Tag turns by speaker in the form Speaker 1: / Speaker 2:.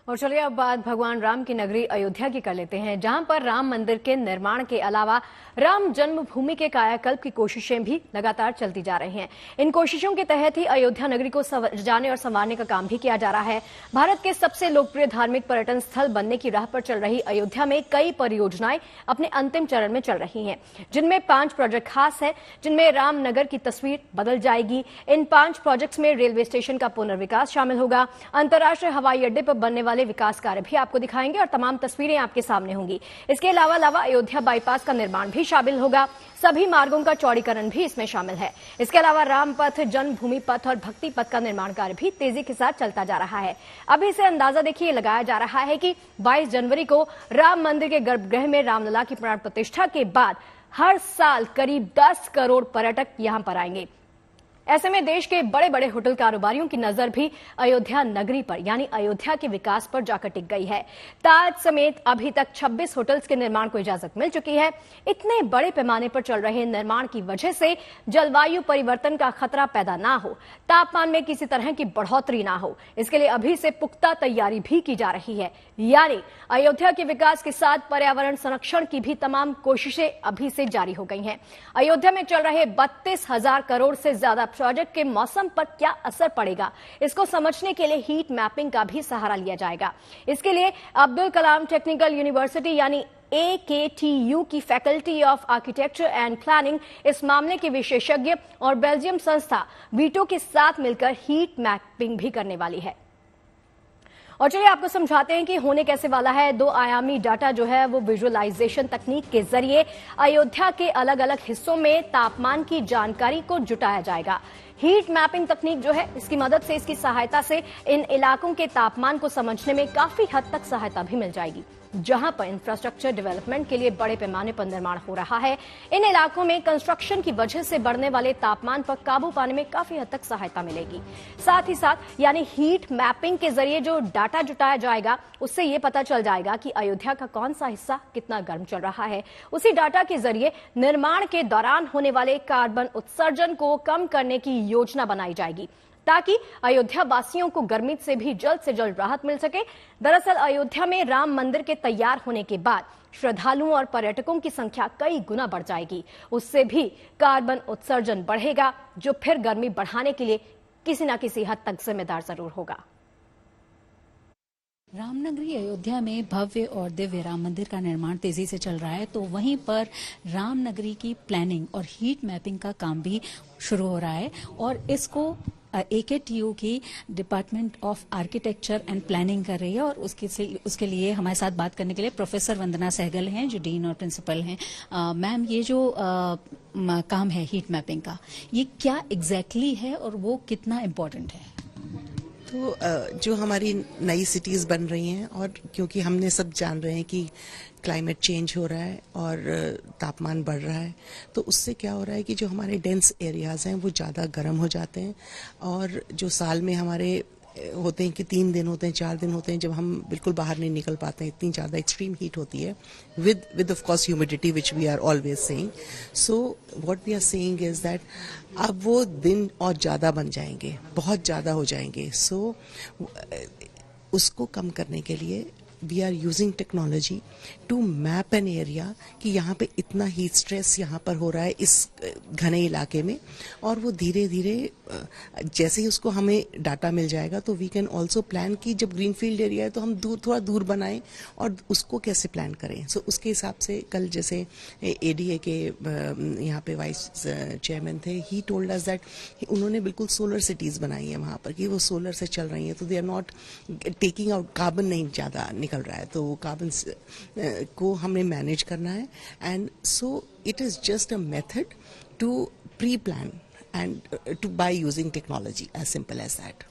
Speaker 1: और चलिए अब बात भगवान राम की नगरी अयोध्या की कर लेते हैं, जहां पर राम मंदिर के निर्माण के अलावा राम जन्मभूमि के कायाकल्प की कोशिशें भी लगातार चलती जा रही हैं। इन कोशिशों के तहत ही अयोध्या नगरी को सजाने और संवारने का काम भी किया जा रहा है। भारत के सबसे लोकप्रिय धार्मिक पर्यटन स्थल बनने की राह पर चल रही अयोध्या में कई परियोजनाएं अपने अंतिम चरण में चल रही हैं, जिनमें 5 प्रोजेक्ट खास है, जिनमें रामनगर की तस्वीर बदल जाएगी। इन 5 प्रोजेक्ट्स में रेलवे स्टेशन का पुनर्विकास शामिल होगा, अंतर्राष्ट्रीय हवाई अड्डे पर बनने वाले विकास कार्य भी आपको दिखाएंगे और तमाम तस्वीरें आपके सामने होंगी। इसके अलावा अयोध्या बाईपास का निर्माण भी शामिल होगा, सभी मार्गों का चौड़ीकरण भी इसमें शामिल है। इसके अलावा राम पथ, जन्मभूमि पथ और भक्ति पथ का निर्माण कार्य भी तेजी के साथ चलता जा रहा है। अभी से अंदाजा देखिए लगाया जा रहा है कि 22 जनवरी को राम मंदिर के गर्भगृह में रामलला की प्राण प्रतिष्ठा के बाद हर साल करीब 10 करोड़ पर्यटक यहां पर आएंगे। ऐसे में देश के बड़े बड़े होटल कारोबारियों की नजर भी अयोध्या नगरी पर यानी अयोध्या के विकास पर जाकर टिक गई है। ताज समेत अभी तक 26 होटल्स के निर्माण को इजाजत मिल चुकी है। इतने बड़े पैमाने पर चल रहे निर्माण की वजह से जलवायु परिवर्तन का खतरा पैदा ना हो, तापमान में किसी तरह की बढ़ोतरी ना हो, इसके लिए अभी से पुख्ता तैयारी भी की जा रही है। यानी अयोध्या के विकास के साथ पर्यावरण संरक्षण की भी तमाम कोशिशें अभी से जारी हो गई हैं। अयोध्या में चल रहे 32,000 करोड़ से ज्यादा प्रोजेक्ट के मौसम पर क्या असर पड़ेगा, इसको समझने के लिए हीट मैपिंग का भी सहारा लिया जाएगा। इसके लिए अब्दुल कलाम टेक्निकल यूनिवर्सिटी यानी AKTU की faculty of architecture and planning इस मामले के विशेषज्ञ और बेल्जियम संस्था वीटो के साथ मिलकर हीट मैपिंग भी करने वाली है। और चलिए आपको समझाते हैं कि होने कैसे वाला है। 2 आयामी डाटा जो है वो विजुअलाइजेशन तकनीक के जरिए अयोध्या के अलग अलग हिस्सों में तापमान की जानकारी को जुटाया जाएगा। हीट मैपिंग तकनीक जो है इसकी मदद से, इसकी सहायता से इन इलाकों के तापमान को समझने में काफी हद तक सहायता भी मिल जाएगी। जहां पर इंफ्रास्ट्रक्चर डेवलपमेंट के लिए बड़े पैमाने पर निर्माण हो रहा है, इन इलाकों में कंस्ट्रक्शन की वजह से बढ़ने वाले तापमान पर काबू पाने में काफी हद तक सहायता मिलेगी। साथ ही साथ यानी हीट मैपिंग के जरिए जो डाटा जुटाया जाएगा, उससे ये पता चल जाएगा कि अयोध्या का कौन सा हिस्सा कितना गर्म चल रहा है। उसी डाटा के जरिए निर्माण के दौरान होने वाले कार्बन उत्सर्जन को कम करने की योजना बनाई जाएगी, ताकि अयोध्या वासियों को गर्मी से भी जल्द राहत मिल सके। दरअसल अयोध्या में राम मंदिर के तैयार होने के बाद श्रद्धालुओं और पर्यटकों की संख्या कई गुना बढ़ जाएगी। उससे भी कार्बन उत्सर्जन बढ़ेगा, जो फिर गर्मी बढ़ाने के लिए किसी न किसी हद तक जिम्मेदार जरूर होगा।
Speaker 2: रामनगरी अयोध्या में भव्य और दिव्य राम मंदिर का निर्माण तेजी से चल रहा है, तो वहीं पर रामनगरी की प्लानिंग और हीट मैपिंग का काम भी शुरू हो रहा है। और इसको AKTU की department of architecture and planning कर रही है। और उसके लिए हमारे साथ बात करने के लिए प्रोफेसर वंदना सहगल हैं, जो डीन और प्रिंसिपल हैं। मैम, ये जो काम है हीट मैपिंग का, ये क्या एग्जैक्टली है और वो कितना इम्पोर्टेंट है?
Speaker 3: तो जो हमारी नई सिटीज़ बन रही हैं, और क्योंकि हमने सब जान रहे हैं कि क्लाइमेट चेंज हो रहा है और तापमान बढ़ रहा है, तो उससे क्या हो रहा है कि जो हमारे डेंस एरियाज़ हैं वो ज़्यादा गर्म हो जाते हैं। और जो साल में हमारे होते हैं कि 3 दिन होते हैं, 4 दिन होते हैं जब हम बिल्कुल बाहर नहीं निकल पाते हैं, इतनी ज़्यादा एक्सट्रीम हीट होती है with of course humidity which we are always saying. So what we are saying is that अब वो दिन और ज़्यादा बन जाएंगे, बहुत ज़्यादा हो जाएंगे। सो उसको कम करने के लिए we are using technology to map an area कि यहाँ पे इतना हीट स्ट्रेस यहाँ पर हो रहा है इस घने इलाके में, और वो धीरे धीरे जैसे ही उसको हमें डाटा मिल जाएगा तो वी कैन ऑल्सो प्लान कि जब ग्रीनफील्ड एरिया है तो हम थोड़ा दूर बनाएं और उसको कैसे प्लान करें। सो उसके हिसाब से कल जैसे ADA के यहाँ पे वाइस चेयरमैन थे, ही टोल्ड अस दैट उन्होंने बिल्कुल सोलर सिटीज़ बनाई है वहाँ पर कि वो सोलर से चल रही हैं, तो they are not taking out, carbon नहीं ज़्यादा निकल रहा है, तो वो कार्बन को हमें मैनेज करना है। And so it is just a method to pre plan and by using technology, as simple as that.